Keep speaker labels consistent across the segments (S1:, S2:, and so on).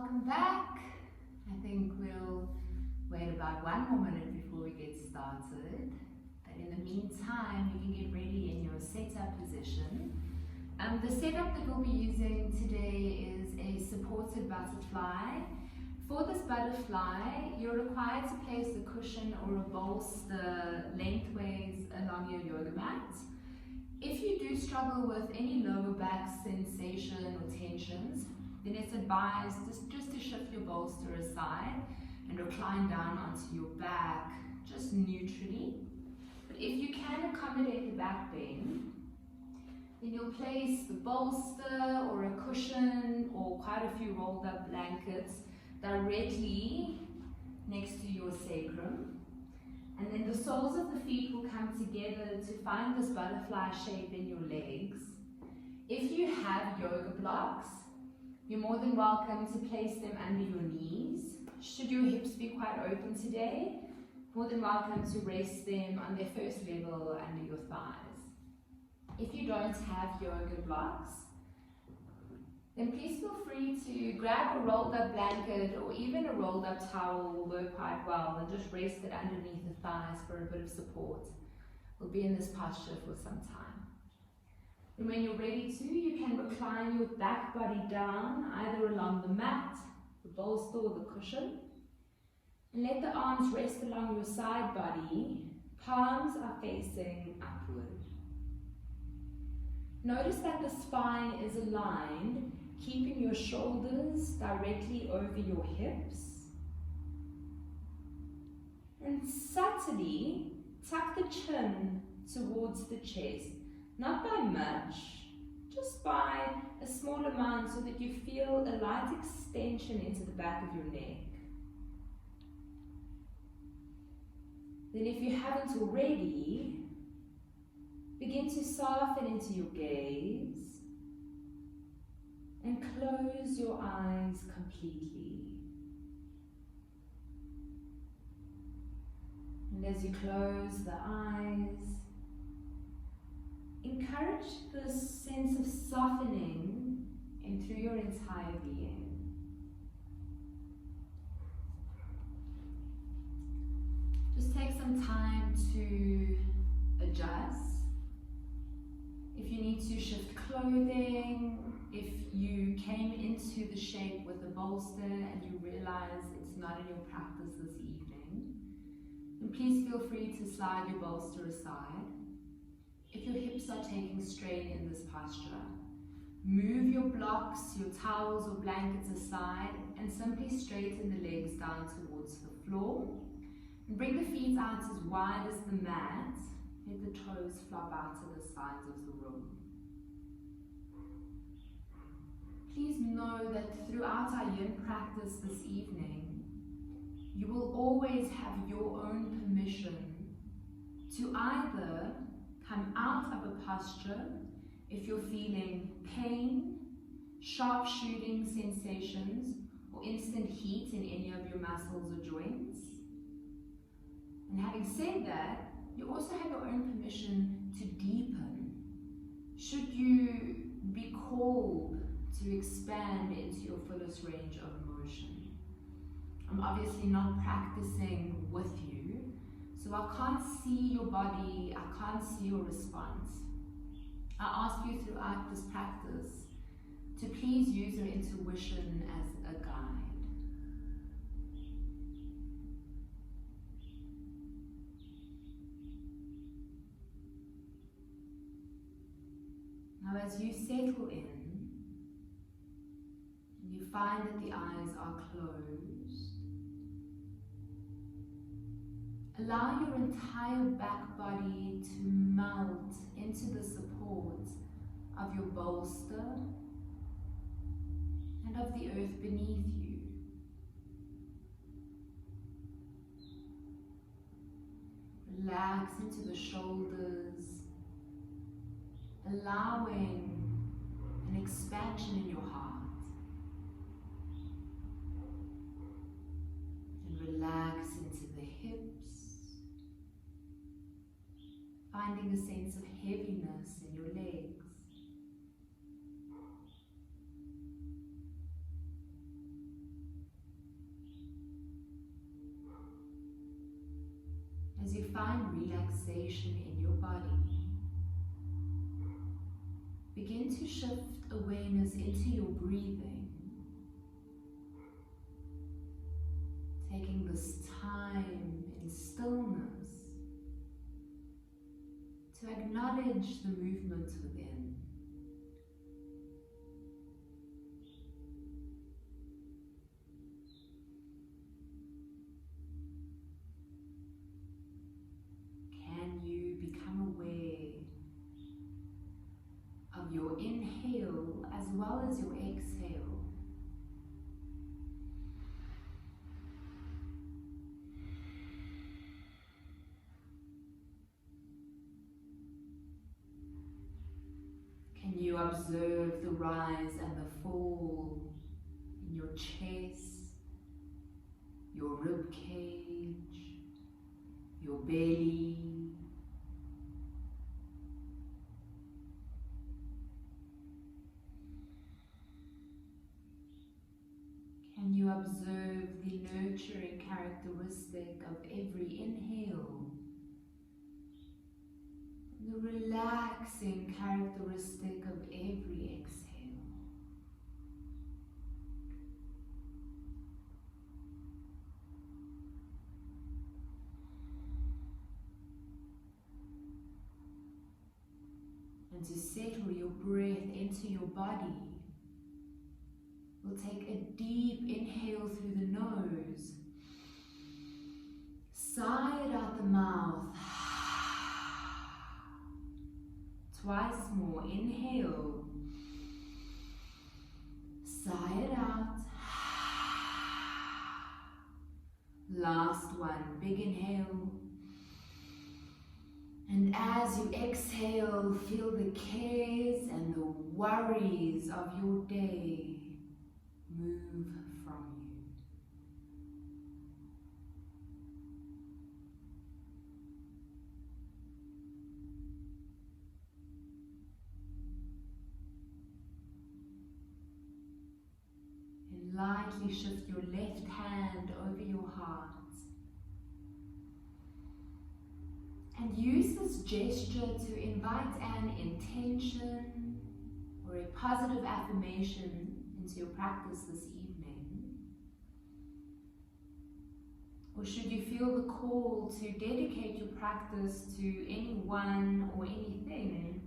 S1: welcome back. I think we'll wait about 1 more minute before we get started. But in the meantime, you can get ready in your setup position. The setup that we'll be using today is a supported butterfly. For this butterfly, you're required to place a cushion or a bolster lengthways along your yoga mat. If you do struggle with any lower back sensation or tensions, then it's advised just to shift your bolster aside and recline down onto your back, just neutrally. But if you can accommodate the back pain, then you'll place the bolster or a cushion or quite a few rolled up blankets directly next to your sacrum. And then the soles of the feet will come together to find this butterfly shape in your legs. If you have yoga blocks, you're more than welcome to place them under your knees. Should your hips be quite open today, more than welcome to rest them on their first level under your thighs. If you don't have yoga blocks, then please feel free to grab a rolled up blanket or even a rolled up towel will work quite well, and just rest it underneath the thighs for a bit of support. We'll be in this posture for some time. And when you're ready to, you can recline your back body down, either along the mat, the bolster or the cushion. And let the arms rest along your side body. Palms are facing upward. Notice that the spine is aligned, keeping your shoulders directly over your hips. And subtly tuck the chin towards the chest. Not by much, just by a small amount so that you feel a light extension into the back of your neck. Then if you haven't already, begin to soften into your gaze and close your eyes completely. And as you close the eyes, encourage this sense of softening in through your entire being. Just take some time to adjust. If you need to shift clothing, if you came into the shape with a bolster and you realize it's not in your practice this evening, then please feel free to slide your bolster aside. If your hips are taking strain in this posture, move your blocks, your towels or blankets aside and simply straighten the legs down towards the floor. And bring the feet out as wide as the mat. Let the toes flop out to the sides of the room. Please know that throughout our yin practice this evening, you will always have your own permission to either come out of a posture if you're feeling pain, sharp shooting sensations, or instant heat in any of your muscles or joints. And having said that, you also have your own permission to deepen. Should you be called to expand into your fullest range of motion. I'm obviously not practicing with you, so I can't see your body, I can't see your response. I ask you throughout this practice to please use your intuition as a guide. Now as you settle in, you find that the eyes are closed, allow your entire back body to melt into the support of your bolster and of the earth beneath you. Relax into the shoulders, allowing an expansion in your heart. And relax into the hips, finding a sense of heaviness in your legs. find relaxation in your body, begin to shift awareness into your breathing, taking this time in stillness to acknowledge the movement within. Can you become aware of your inhale as well as your exhale? Can you observe the rise and the fall in your chest, your rib cage, your belly? Can you observe the nurturing characteristic of every inhale? The relaxing characteristic of every exhale. And to settle your breath into your body, we'll take a deep inhale through the nose, sigh it out the mouth. Twice more. Inhale. Sigh it out. Last one. Big inhale. And as you exhale, feel the cares and the worries of your day move from you. Lightly shift your left hand over your heart and use this gesture to invite an intention or a positive affirmation into your practice this evening. Or should you feel the call to dedicate your practice to anyone or anything,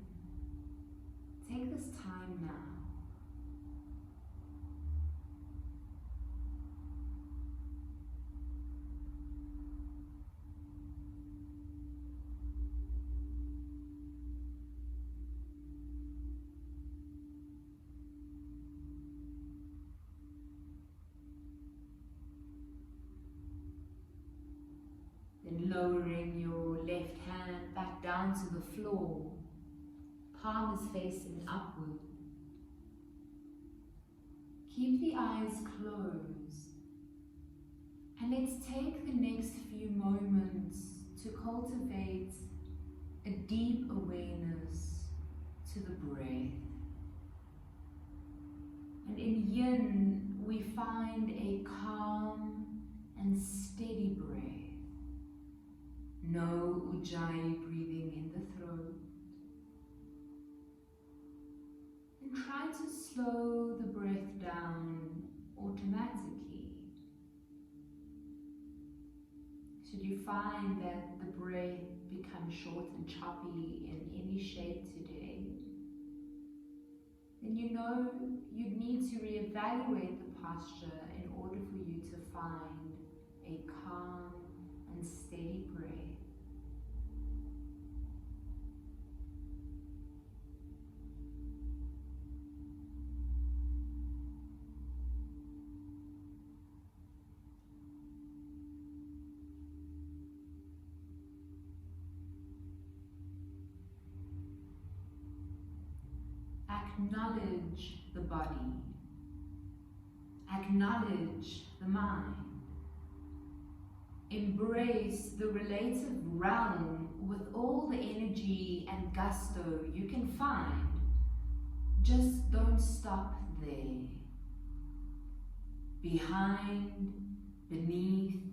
S1: take this time now. Then lowering your left hand back down to the floor, palm is facing upward. Keep the eyes closed and let's take the next few moments to cultivate a deep awareness to the breath. And in Yin, we find a calm and steady breath. No ujjayi breathing in the throat. And try to slow the breath down automatically. Should you find that the breath becomes short and choppy in any shape today, then you know you'd need to reevaluate the posture in order for you to find a calm and steady breath. Acknowledge the body. Acknowledge the mind. Embrace the relative realm with all the energy and gusto you can find. Just don't stop there. Behind, beneath,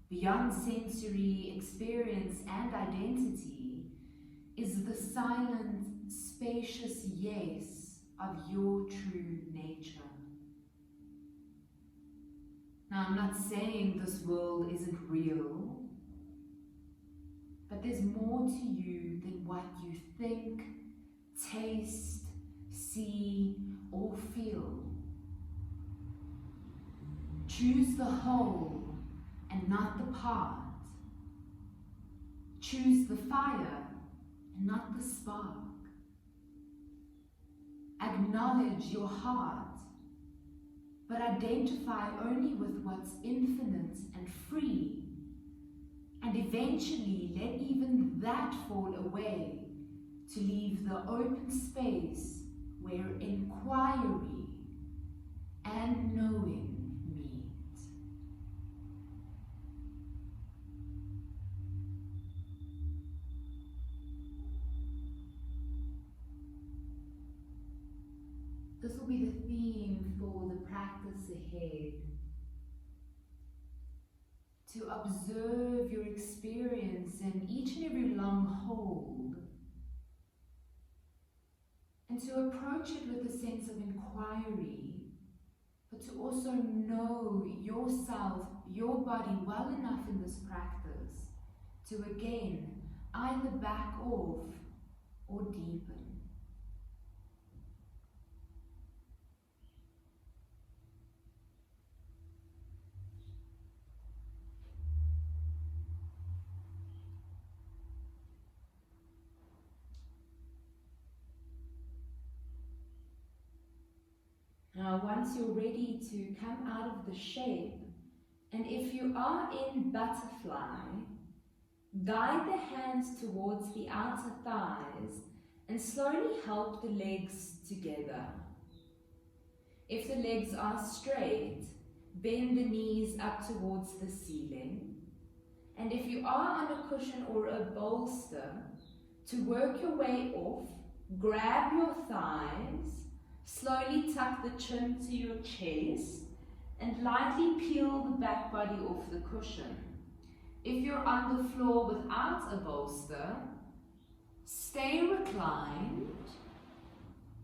S1: beyond sensory experience and identity, is the silent, spacious yes of your true nature. Now, I'm not saying this world isn't real, but there's more to you than what you think, taste, see, or feel. Choose the whole and not the part. Choose the fire and not the spark. Acknowledge your heart, but identify only with what's infinite and free, and eventually let even that fall away to leave the open space where inquiry and knowing meet. This will be the theme for the practice ahead. To observe your experience in each and every long hold, and to approach it with a sense of inquiry, but to also know yourself, your body well enough in this practice to again either back off or deepen. Now, once you're ready to come out of the shape, and if you are in butterfly, guide the hands towards the outer thighs and slowly help the legs together. If the legs are straight, bend the knees up towards the ceiling. And if you are on a cushion or a bolster, to work your way off, grab your thighs, slowly tuck the chin to your chest and lightly peel the back body off the cushion. If you're on the floor without a bolster, stay reclined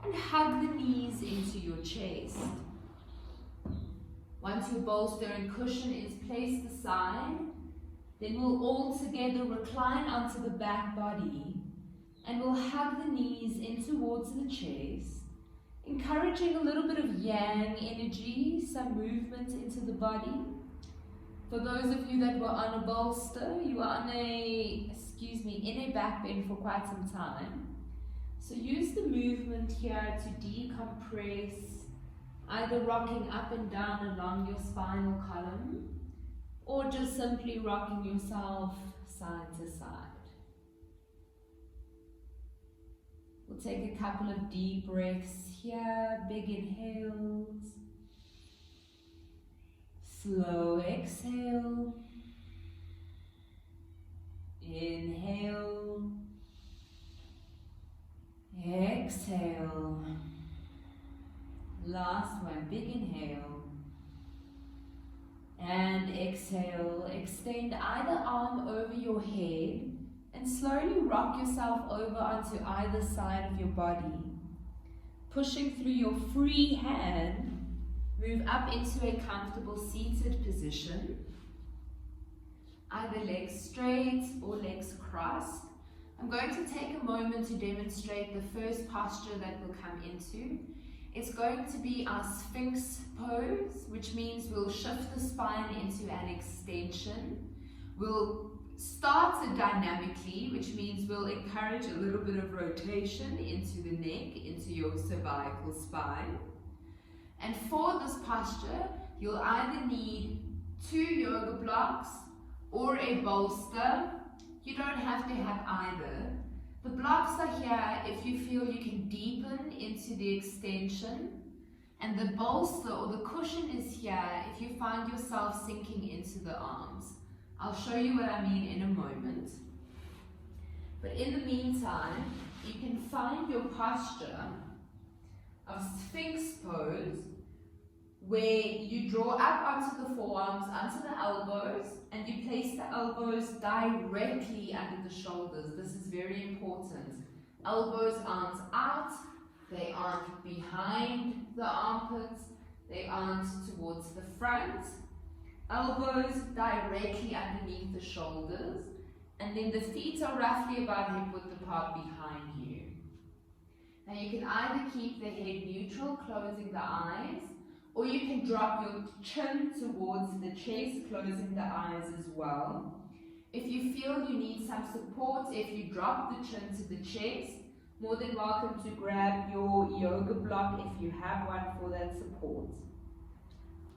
S1: and hug the knees into your chest. Once your bolster and cushion is placed aside, then we'll all together recline onto the back body and we'll hug the knees in towards the chest, encouraging a little bit of yang energy, some movement into the body. For those of you that were on a bolster, you are on in a back bend for quite some time. So use the movement here to decompress, either rocking up and down along your spinal column, or just simply rocking yourself side to side. We'll take a couple of deep breaths here, big inhales, slow exhale, inhale, exhale, last one, big inhale, and exhale. Extend either arm over your head and slowly rock yourself over onto either side of your body. Pushing through your free hand, move up into a comfortable seated position. Either legs straight or legs crossed. I'm going to take a moment to demonstrate the first posture that we'll come into. It's going to be our Sphinx pose, which means we'll shift the spine into an extension. We'll start it dynamically, which means we'll encourage a little bit of rotation into the neck, into your cervical spine. And for this posture, you'll either need 2 yoga blocks or a bolster. You don't have to have either. The blocks are here if you feel you can deepen into the extension, and the bolster or the cushion is here if you find yourself sinking into the arms. I'll show you what I mean in a moment. But in the meantime, you can find your posture of Sphinx pose, where you draw up onto the forearms, onto the elbows, and you place the elbows directly under the shoulders. This is very important. Elbows aren't out, they aren't behind the armpits, they aren't towards the front. Elbows directly underneath the shoulders, and then the feet are roughly about hip-width apart behind you. Now you can either keep the head neutral, closing the eyes, or you can drop your chin towards the chest, closing the eyes as well. If you feel you need some support, if you drop the chin to the chest, more than welcome to grab your yoga block if you have one for that support.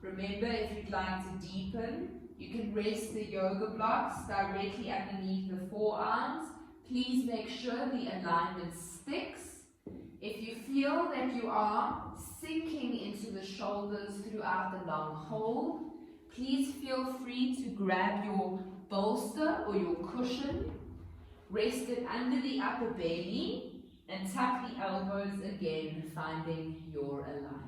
S1: Remember, if you'd like to deepen, you can rest the yoga blocks directly underneath the forearms. Please make sure the alignment sticks. If you feel that you are sinking into the shoulders throughout the long hold, please feel free to grab your bolster or your cushion, rest it under the upper belly, and tuck the elbows again, finding your alignment.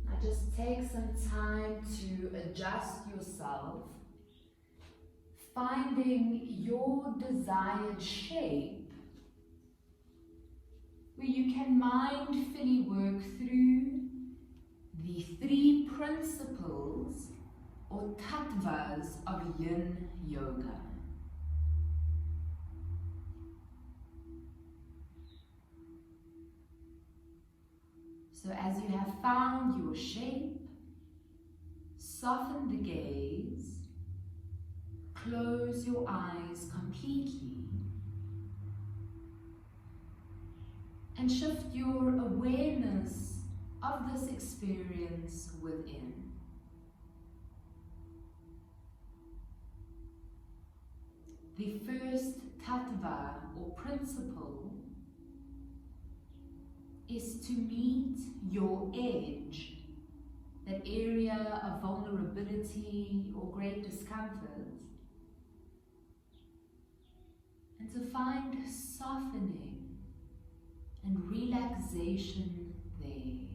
S1: Now just take some time to adjust yourself, finding your desired shape where you can mindfully work through the 3 principles or tattvas of Yin Yoga. So as you have found your shape, soften the gaze, close your eyes completely, and shift your awareness of this experience within. The first tattva or principle is to meet your edge, that area of vulnerability or great discomfort, and to find softening and relaxation there.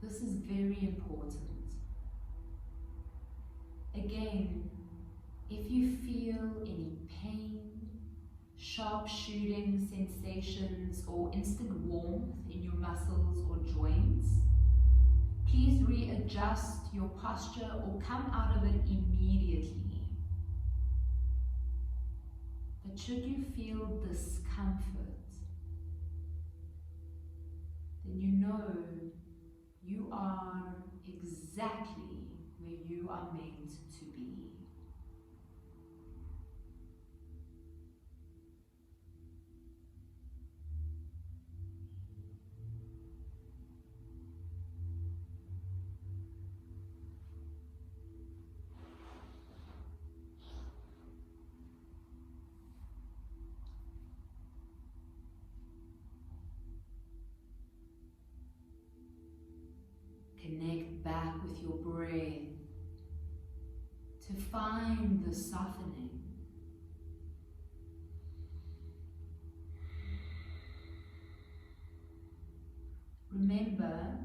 S1: This is very important. Again, if you feel any pain, sharp shooting sensations, or instant warmth in your muscles or joints, please readjust your posture or come out of it immediately. But should you feel discomfort, then you know you are exactly where you are meant to be. Connect back with your breath to find the softening. Remember,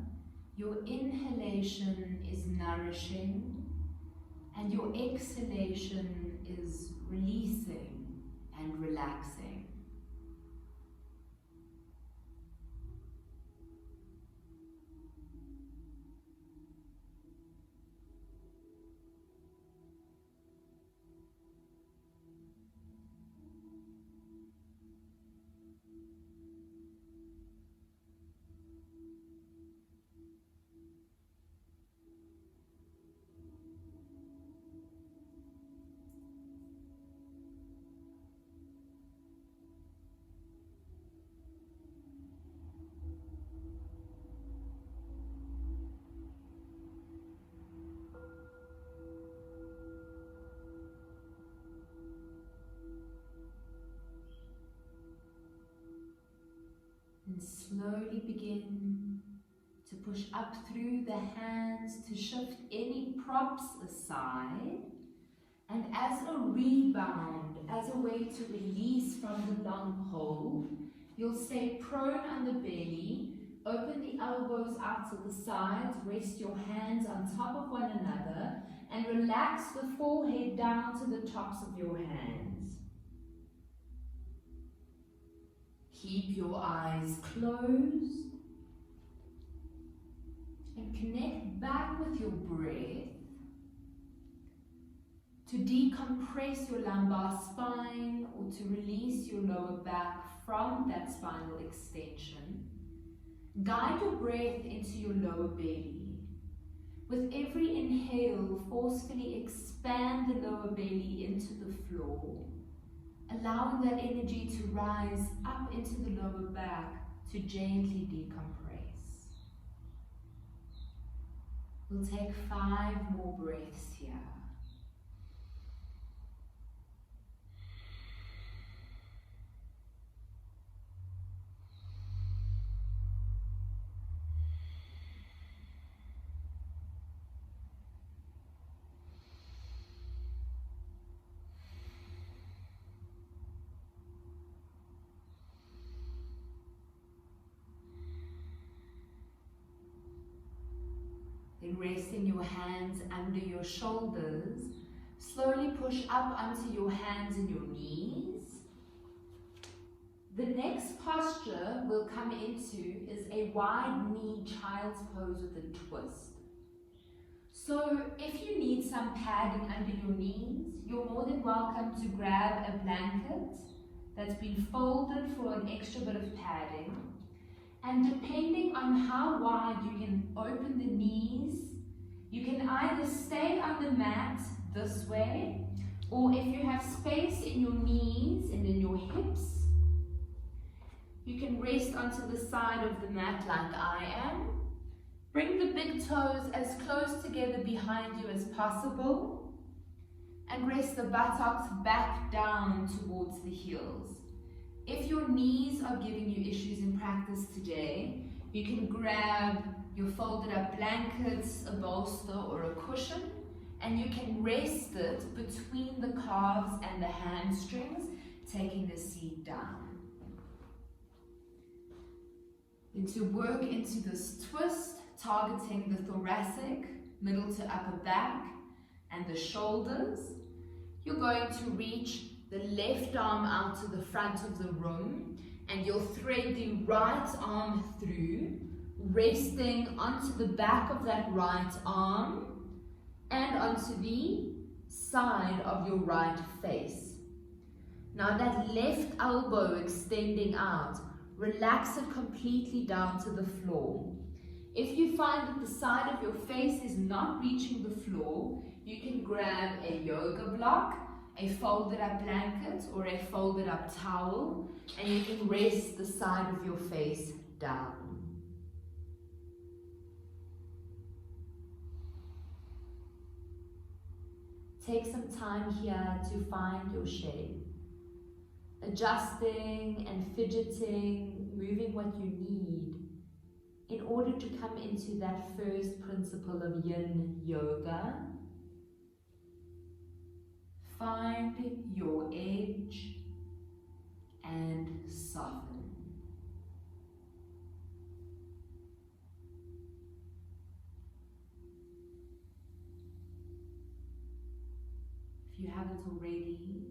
S1: your inhalation is nourishing and your exhalation is releasing and relaxing. And slowly begin to push up through the hands to shift any props aside And as a rebound, as a way to release from the long hold, you'll stay prone on the belly, open the elbows out to the sides, rest your hands on top of one another, and relax the forehead down to the tops of your hands. Keep your eyes closed and connect back with your breath to decompress your lumbar spine or to release your lower back from that spinal extension. Guide your breath into your lower belly. With every inhale, forcefully expand the lower belly into the floor, allowing that energy to rise up into the lower back to gently decompress. We'll take 5 more breaths here. Then resting your hands under your shoulders, slowly push up onto your hands and your knees. The next posture we'll come into is a wide knee child's pose with a twist. So if you need some padding under your knees, you're more than welcome to grab a blanket that's been folded for an extra bit of padding. And depending on how wide you can open the knees, you can either stay on the mat this way, or if you have space in your knees and in your hips, you can rest onto the side of the mat like I am. Bring the big toes as close together behind you as possible, and rest the buttocks back down towards the heels. If your knees are giving you issues in practice today, you can grab your folded up blankets, a bolster or a cushion, and you can rest it between the calves and the hamstrings, taking the seat down. Then to work into this twist, targeting the thoracic, middle to upper back, and the shoulders, you're going to reach the left arm out to the front of the room, and you'll thread the right arm through, resting onto the back of that right arm and onto the side of your right face. Now that left elbow extending out, relax it completely down to the floor. If you find that the side of your face is not reaching the floor, you can grab a yoga block, a folded up blanket or a folded up towel, and you can rest the side of your face down. Take some time here to find your shape, adjusting and fidgeting, moving what you need in order to come into that first principle of Yin Yoga. Find your edge and soften. If you haven't already,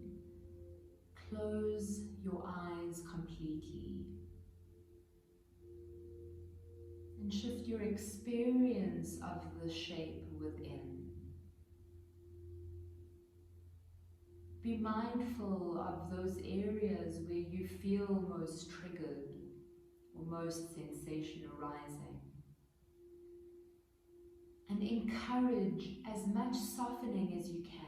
S1: close your eyes completely and shift your experience of the shape within. Be mindful of those areas where you feel most triggered or most sensation arising. And encourage as much softening as you can.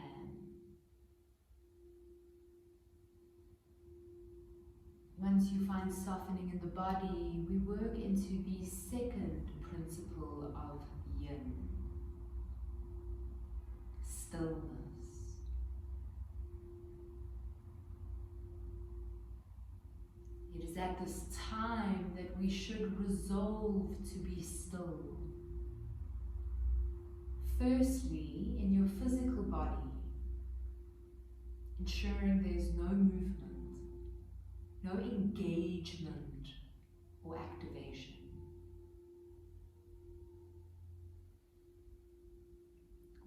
S1: Once you find softening in the body, we work into the second principle of Yin, stillness. It is at this time that we should resolve to be still. Firstly, in your physical body, ensuring there's no movement, no engagement or activation.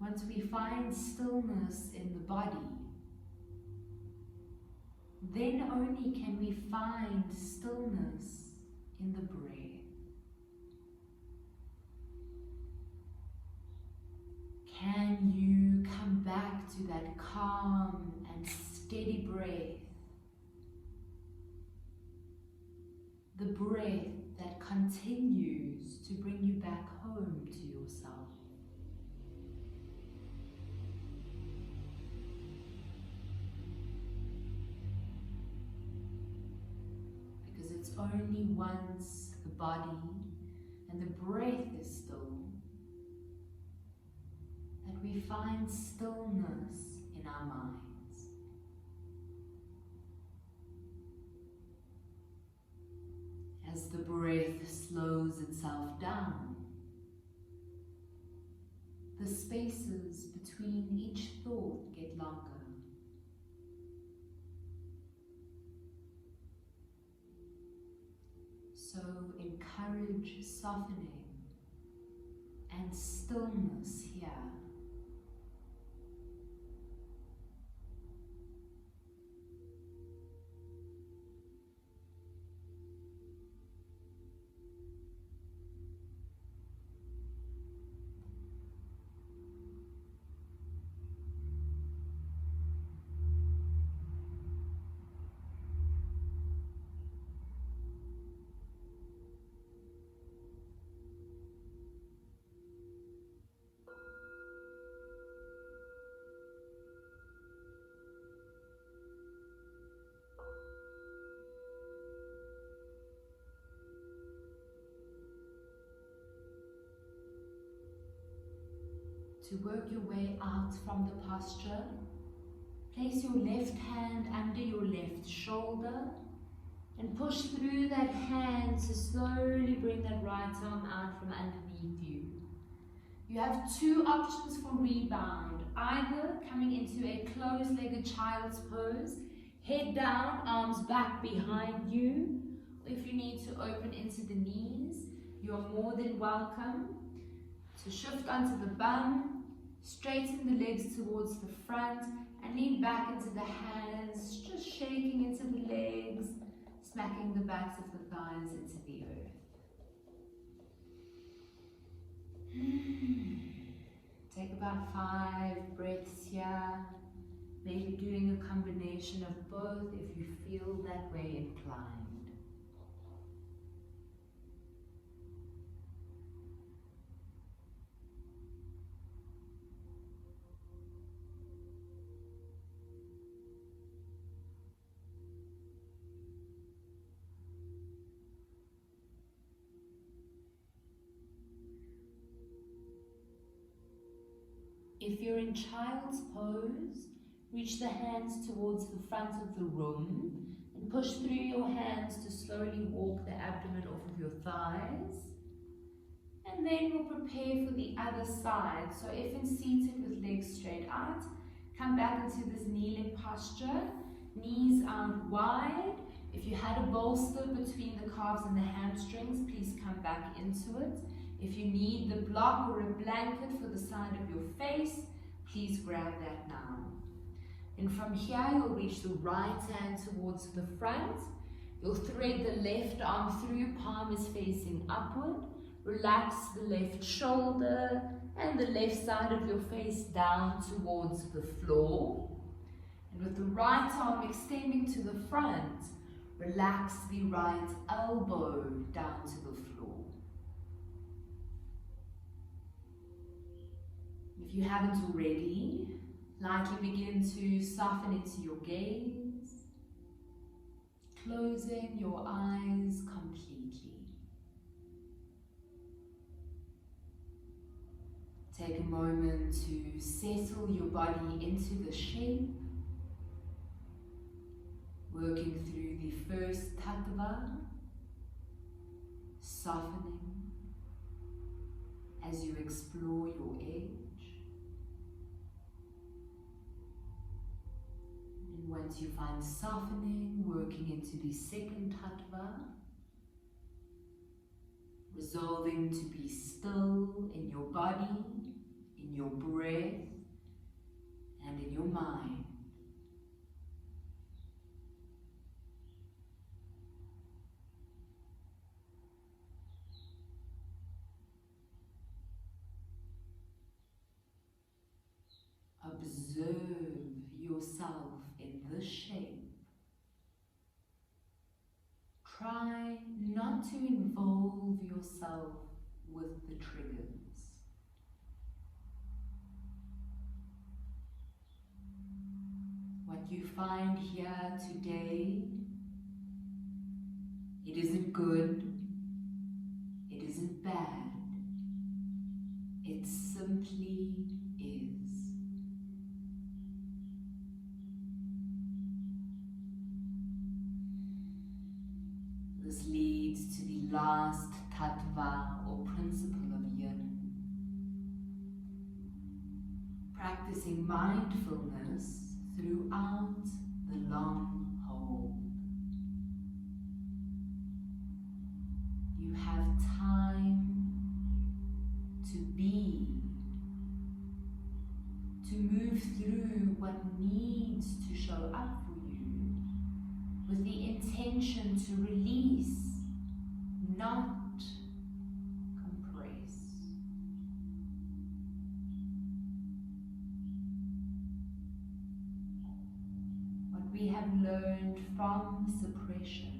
S1: Once we find stillness in the body, then only can we find stillness in the breath. Can you come back to that calm and steady breath? The breath that continues to bring you back home to yourself. Because it's only once the body and the breath is still that we find stillness in our minds. As the breath slows itself down, the spaces between each thought get longer. So encourage softening and stillness here. To work your way out from the posture, place your left hand under your left shoulder and push through that hand to slowly bring that right arm out from underneath you. You have two options for rebound, either coming into a closed-legged child's pose, head down, arms back behind you, or if you need to open into the knees, you are more than welcome to shift onto the bum, straighten the legs towards the front and lean back into the hands, just shaking into the legs, smacking the backs of the thighs into the earth. Take about 5 breaths here, maybe doing a combination of both if you feel that way inclined. If you're in child's pose, reach the hands towards the front of the room and push through your hands to slowly walk the abdomen off of your thighs. And then we'll prepare for the other side. So if in seated with legs straight out, come back into this kneeling posture, knees out wide. If you had a bolster between the calves and the hamstrings, please come back into it. If you need the block or a blanket for the side of your face, please grab that now. And from here, you'll reach the right hand towards the front. You'll thread the left arm through, palm is facing upward. Relax the left shoulder and the left side of your face down towards the floor. And with the right arm extending to the front, relax the right elbow down to the floor. If you haven't already, lightly begin to soften into your gaze, closing your eyes completely. Take a moment to settle your body into the shape, working through the first tattva, softening as you explore your edge. once you find softening, working into the second tattva, resolving to be still in your body, in your breath, and in your mind. Observe yourself in this shape. Try not to involve yourself with the triggers. What you find here today, it isn't good, it isn't bad, it simply is. This leads to the last tattva or principle of Yin. Practicing mindfulness throughout the long hold. You have time to be, to move through what needs to show up for you, with the intention to release, not compress. What we have learned from suppression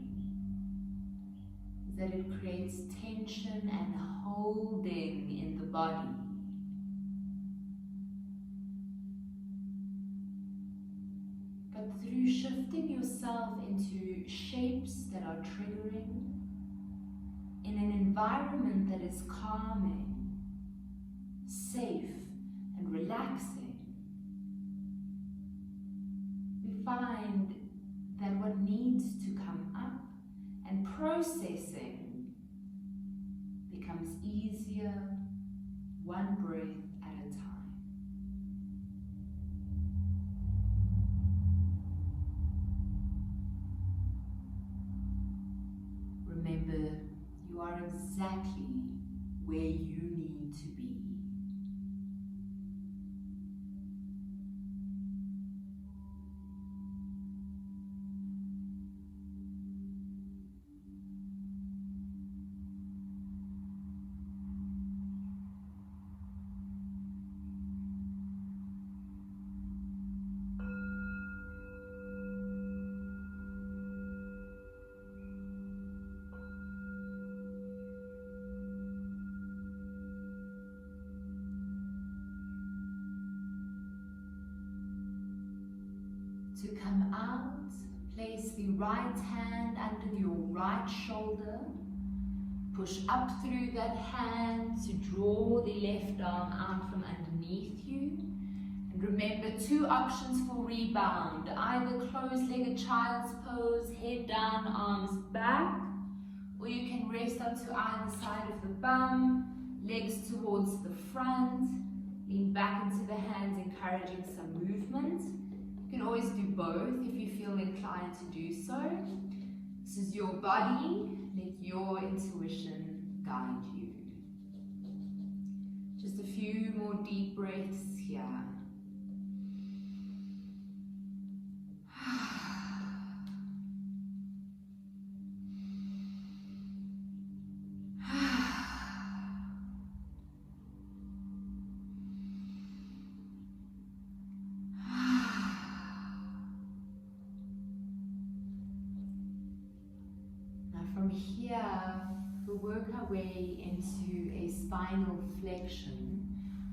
S1: is that it creates tension and holding in the body. But through shifting yourself into shapes that are triggering, in an environment that is calming, safe, and relaxing, we find that what needs to come up and processing becomes easier, one breath at a time. Remember, you are exactly where you need to be. To come out, place the right hand under your right shoulder. Push up through that hand to draw the left arm out from underneath you. And remember, two options for rebound. Either closed-legged child's pose, head down, arms back. Or you can rest onto either side of the bum, legs towards the front. Lean back into the hands, encouraging some movement. You can always do both if you feel inclined to do so. This is your body. Let your intuition guide you. Just a few more deep breaths here. From here, we'll work our way into a spinal flexion,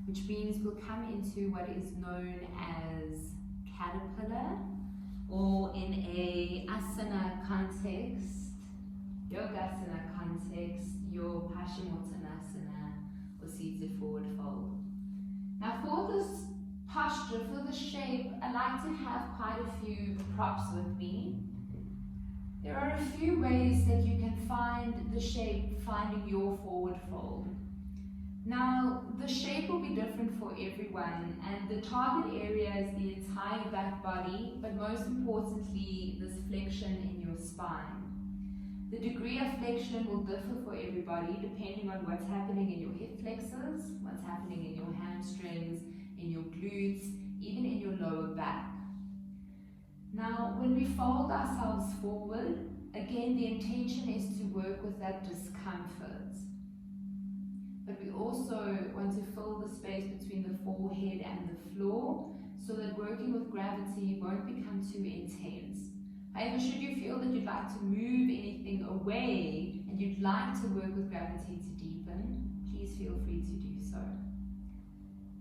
S1: which means we'll come into what is known as caterpillar, or in a asana context, yogasana context, your paschimottanasana, or seated forward fold. Now for this posture, for the shape, I like to have quite a few props with me. There are a few ways that you can find the shape, finding your forward fold. Now, the shape will be different for everyone, and the target area is the entire back body, but most importantly, this flexion in your spine. The degree of flexion will differ for everybody depending on what's happening in your hip flexors, what's happening in your hamstrings, in your glutes, even in your lower back. Now, when we fold ourselves forward, again, the intention is to work with that discomfort. But we also want to fill the space between the forehead and the floor so that working with gravity won't become too intense. However, should you feel that you'd like to move anything away and you'd like to work with gravity to deepen, please feel free to do so.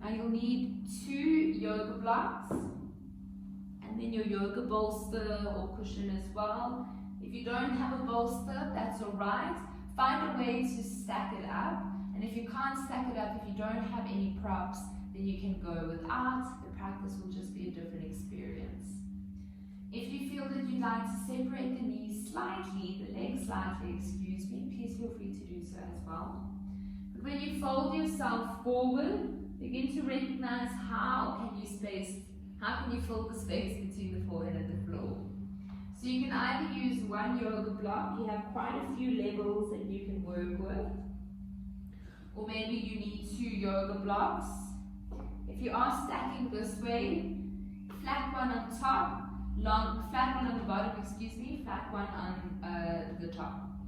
S1: Now you'll need 2 yoga blocks and then your yoga bolster or cushion as well. If you don't have a bolster, that's alright. Find a way to stack it up. And if you can't stack it up, if you don't have any props, then you can go without. The practice will just be a different experience. If you feel that you'd like to separate the knees slightly, the legs slightly, excuse me, please feel free to do so as well. But when you fold yourself forward, begin to recognize how can you fill the space between the forehead and the floor. So you can either use 1 yoga block, you have quite a few levels that you can work with. Or maybe you need 2 yoga blocks. If you are stacking this way, flat one on top, flat one on the bottom, flat one on the top.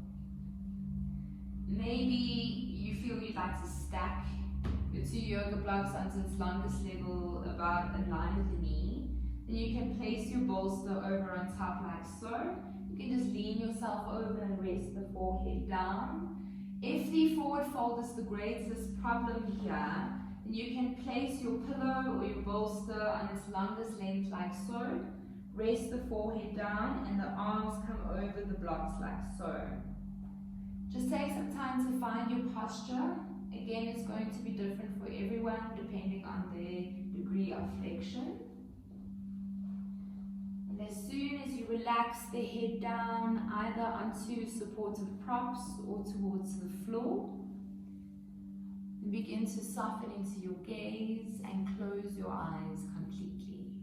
S1: Maybe you feel you'd like to stack your 2 yoga blocks onto its longest level about in line with the knee. Then you can place your bolster over on top like so. You can just lean yourself over and rest the forehead down. If the forward fold is the greatest problem here, then you can place your pillow or your bolster on its longest length like so. Rest the forehead down and the arms come over the blocks like so. Just take some time to find your posture. Again, it's going to be different for everyone depending on their degree of flexion. And as soon as you relax the head down, either onto supportive props or towards the floor, and begin to soften into your gaze and close your eyes completely.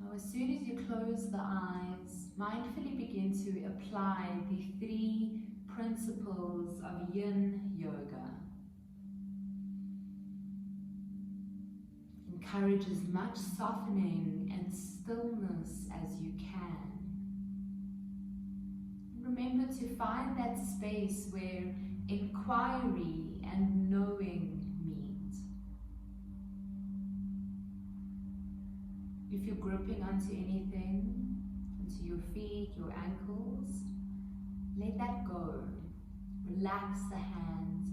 S1: Now, as soon as you close the eyes, mindfully begin to apply the 3 principles of Yin Yoga. Encourage as much softening and stillness as you can. Remember to find that space where inquiry and knowing meet. If you're gripping onto anything, onto your feet, your ankles, let that go. Relax the hands,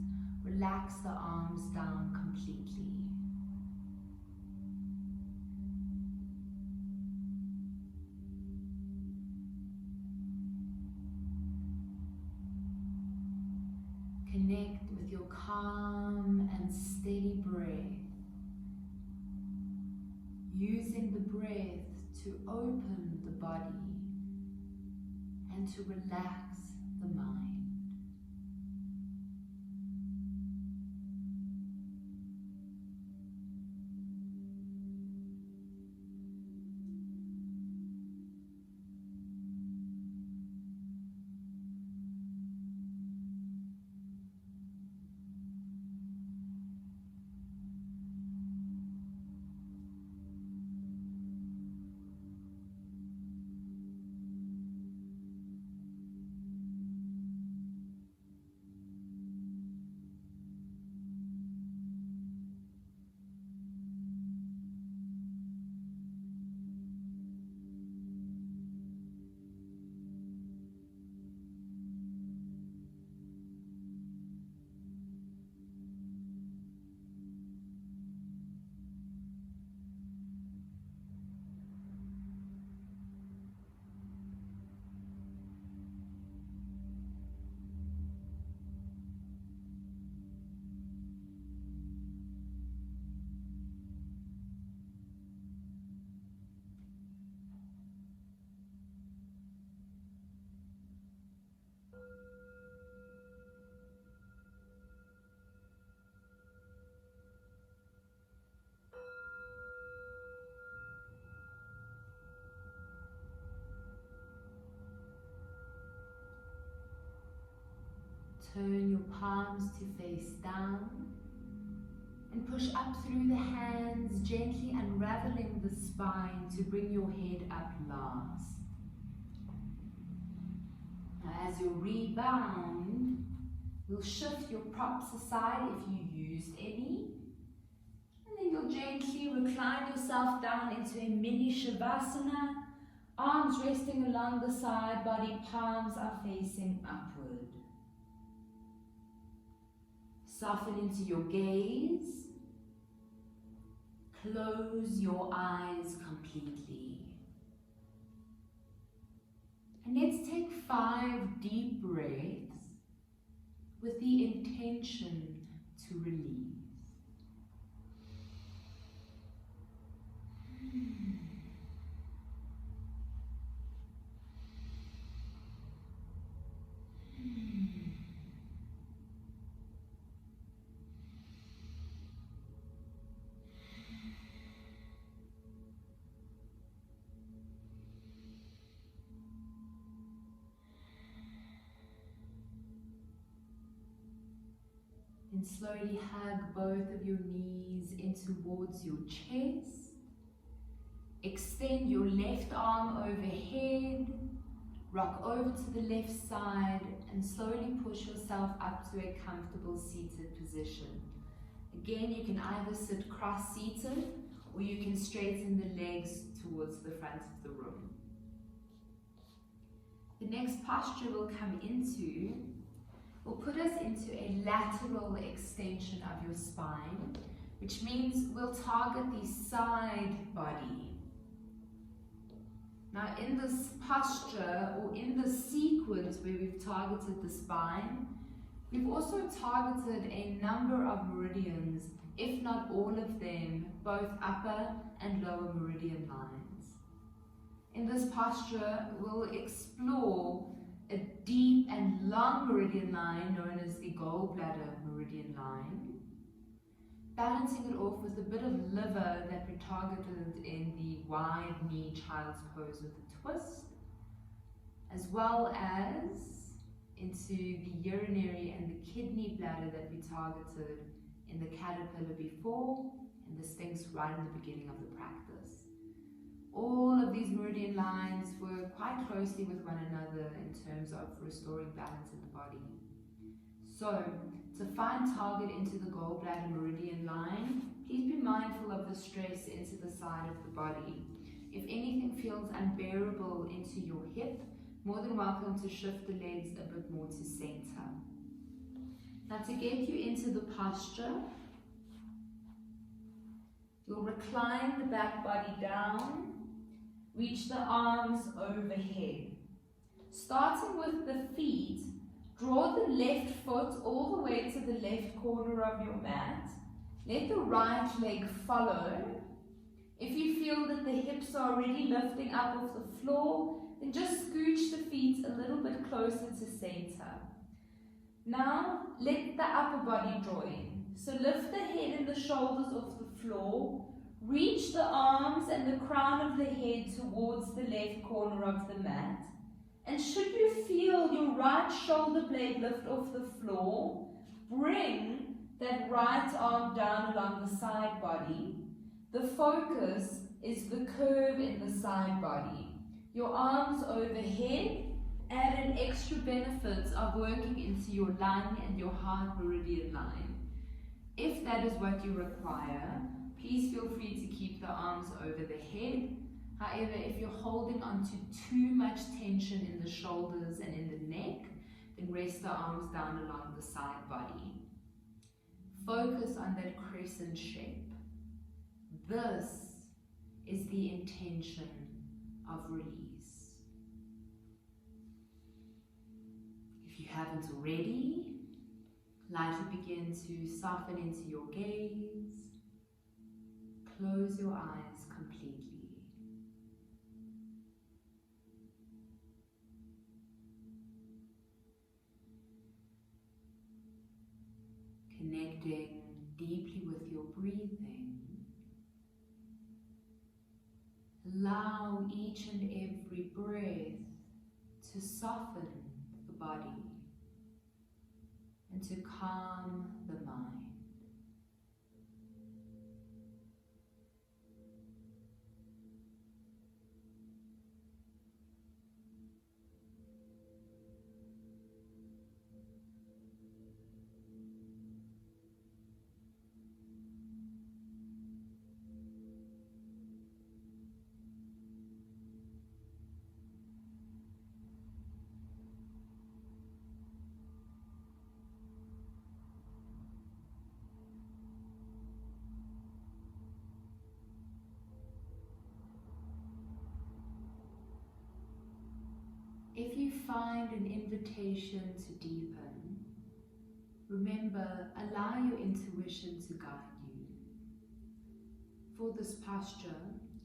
S1: relax the arms down completely. Connect with your calm and steady breath, using the breath to open the body and to relax the mind. Turn your palms to face down and push up through the hands, gently unraveling the spine to bring your head up last. Now as you rebound, you'll shift your props aside if you used any. And then you'll gently recline yourself down into a mini Shavasana. Arms resting along the side, body palms are facing upward. Soften into your gaze. Close your eyes completely. And let's take 5 deep breaths with the intention to release. And slowly hug both of your knees in towards your chest. Extend your left arm overhead. Rock over to the left side and slowly push yourself up to a comfortable seated position. Again, you can either sit cross-seated or you can straighten the legs towards the front of the room. The next posture we'll come into will put us into a lateral extension of your spine, which means we'll target the side body. Now in this posture, or in this sequence where we've targeted the spine, we've also targeted a number of meridians, if not all of them, both upper and lower meridian lines. In this posture, we'll explore a deep and long meridian line known as the gallbladder meridian line, balancing it off with a bit of liver that we targeted in the wide knee child's pose with a twist, as well as into the urinary and the kidney bladder that we targeted in the caterpillar before and the sphinx right in the beginning of the practice. All of these meridian lines work quite closely with one another in terms of restoring balance in the body. So, to find target into the gallbladder meridian line, please be mindful of the stress into the side of the body. If anything feels unbearable into your hip, more than welcome to shift the legs a bit more to center. Now to get you into the posture, you'll recline the back body down, reach the arms overhead. Starting with the feet, draw the left foot all the way to the left corner of your mat. Let the right leg follow. If you feel that the hips are already lifting up off the floor, then just scooch the feet a little bit closer to center. Now, let the upper body join. So lift the head and the shoulders off the floor. Reach the arms and the crown of the head towards the left corner of the mat. And should you feel your right shoulder blade lift off the floor, bring that right arm down along the side body. The focus is the curve in the side body. Your arms overhead add an extra benefit of working into your lung and your heart meridian line. If that is what you require, please feel free to keep the arms over the head. However, if you're holding on to too much tension in the shoulders and in the neck, then rest the arms down along the side body. Focus on that crescent shape. This is the intention of release. If you haven't already, lightly begin to soften into your gaze. Close your eyes completely. Connecting deeply with your breathing. Allow each and every breath to soften the body. and to calm the mind. If you find an invitation to deepen, remember, allow your intuition to guide you. For this posture,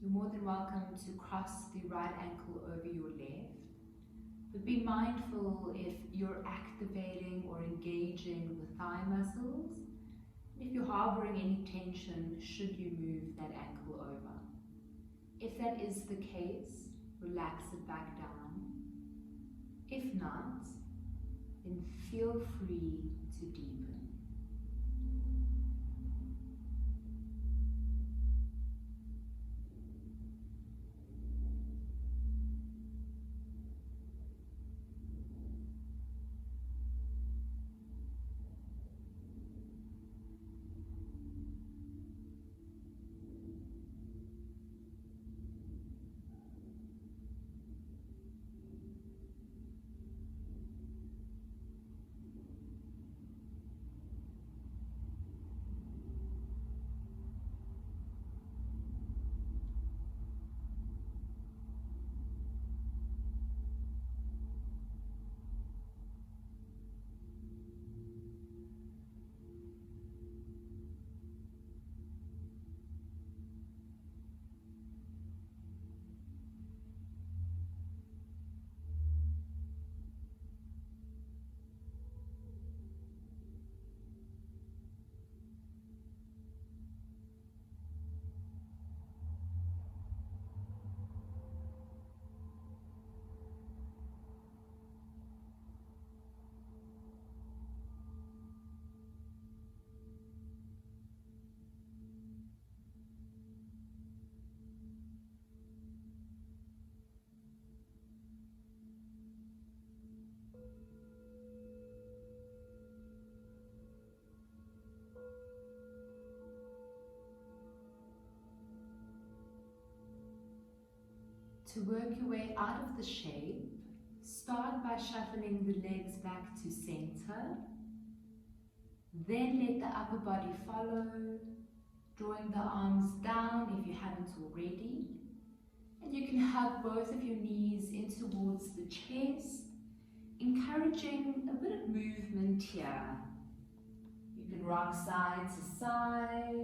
S1: you're more than welcome to cross the right ankle over your left, but be mindful if you're activating or engaging the thigh muscles. If you're harboring any tension, should you move that ankle over? If that is the case, relax it back down. If not, then feel free to deepen. To work your way out of the shape, start by shuffling the legs back to center. Then let the upper body follow, drawing the arms down if you haven't already. And you can hug both of your knees in towards the chest, encouraging a bit of movement here. You can rock side to side.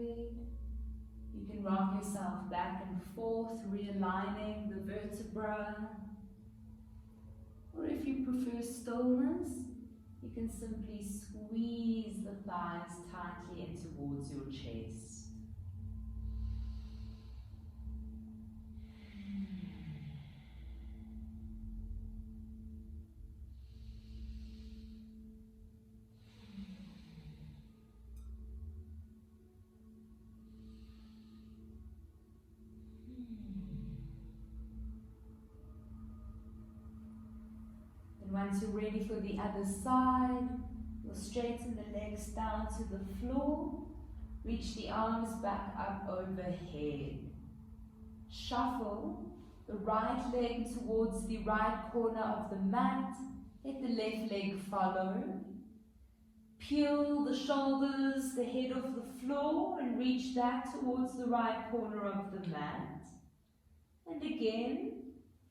S1: You can rock yourself back and forth, realigning the vertebra. Or if you prefer stillness, you can simply squeeze the thighs tightly in towards your chest. Once you're ready for the other side, you'll straighten the legs down to the floor, reach the arms back up overhead. Shuffle the right leg towards the right corner of the mat, let the left leg follow. Peel the shoulders, the head of the floor, and reach that towards the right corner of the mat. And again,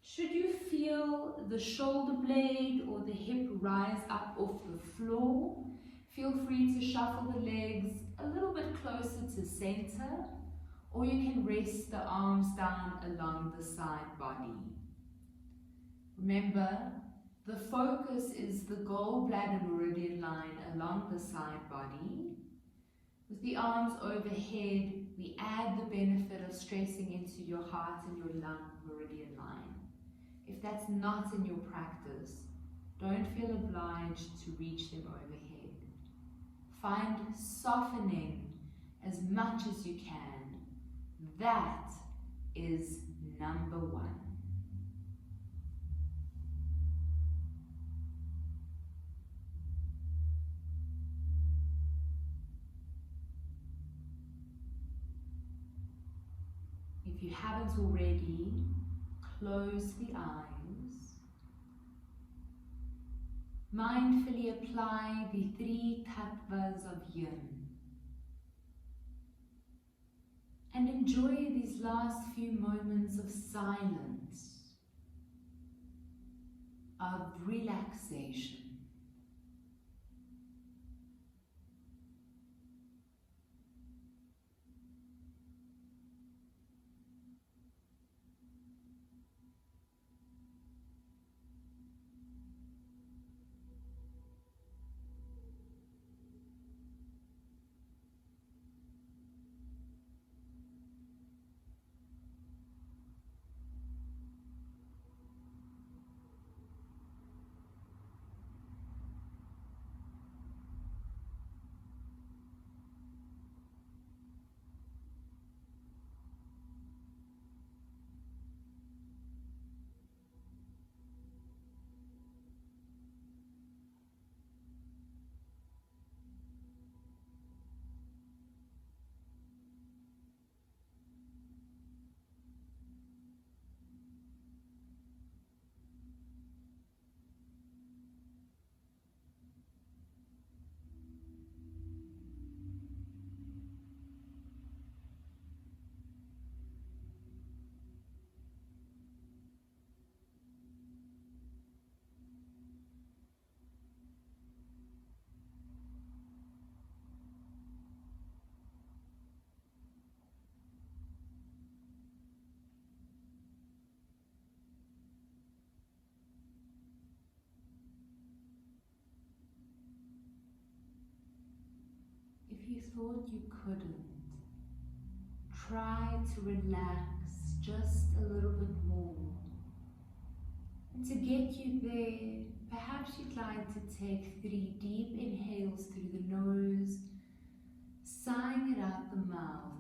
S1: should you feel the shoulder blade or the hip rise up off the floor, feel free to shuffle the legs a little bit closer to center, or you can rest the arms down along the side body. Remember, the focus is the gallbladder meridian line along the side body. With the arms overhead, we add the benefit of stressing into your heart and your lung meridian line. If that's not in your practice, don't feel obliged to reach them overhead. Find softening as much as you can. That is number one. If you haven't already, close the eyes. Mindfully apply the 3 tattvas of Yin. And enjoy these last few moments of silence, of relaxation. If you thought you couldn't, try to relax just a little bit more. And to get you there, perhaps you'd like to take 3 deep inhales through the nose, sighing it out the mouth.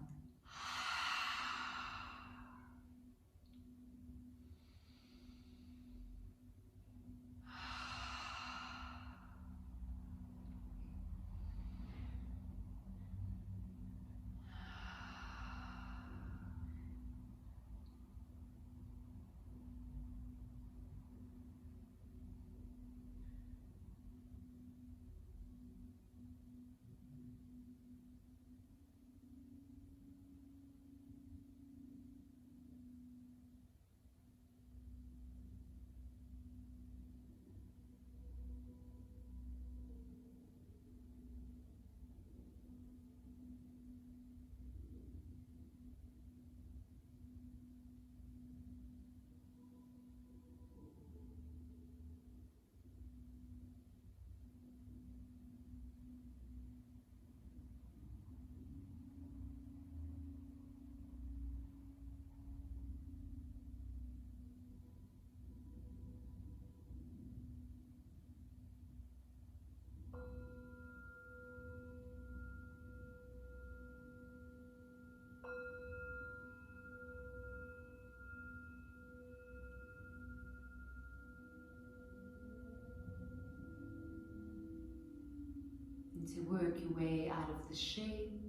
S1: And to work your way out of the shape,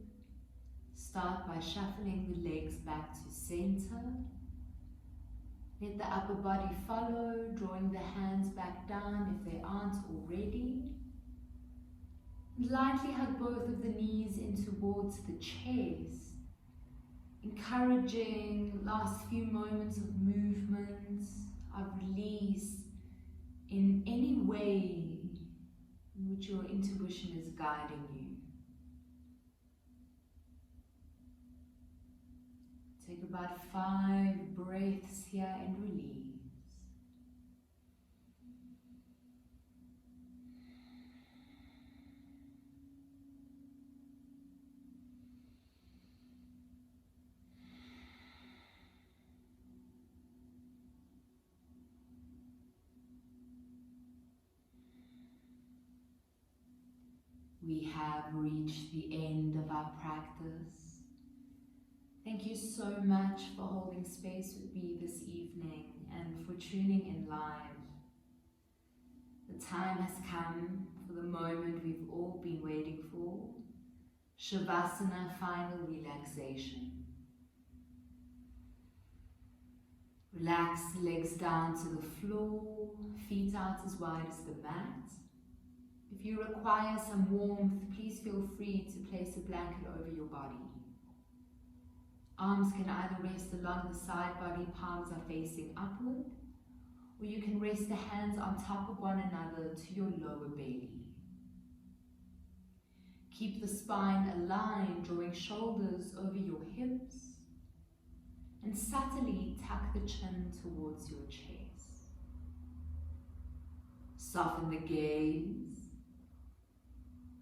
S1: start by shuffling the legs back to center. Let the upper body follow, drawing the hands back down if they aren't already. And lightly hug both of the knees in towards the chest, encouraging last few moments of movement, of release in any way in which your intuition is guiding you. Take about 5 breaths here and release. we have reached the end of our practice. Thank you so much for holding space with me this evening and for tuning in live. The time has come for the moment we've all been waiting for, Shavasana, final relaxation. Relax the legs down to the floor, feet out as wide as the mat. If you require some warmth, please feel free to place a blanket over your body. Arms can either rest along the side body, palms are facing upward, or you can rest the hands on top of one another to your lower belly. Keep the spine aligned, drawing shoulders over your hips, and subtly tuck the chin towards your chest. Soften the gaze,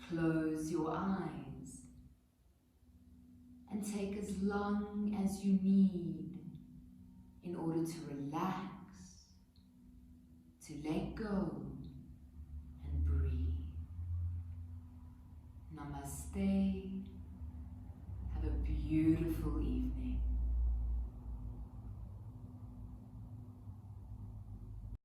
S1: close your eyes, and take as long as you need in order to relax, to let go and breathe. Namaste. Have a beautiful evening.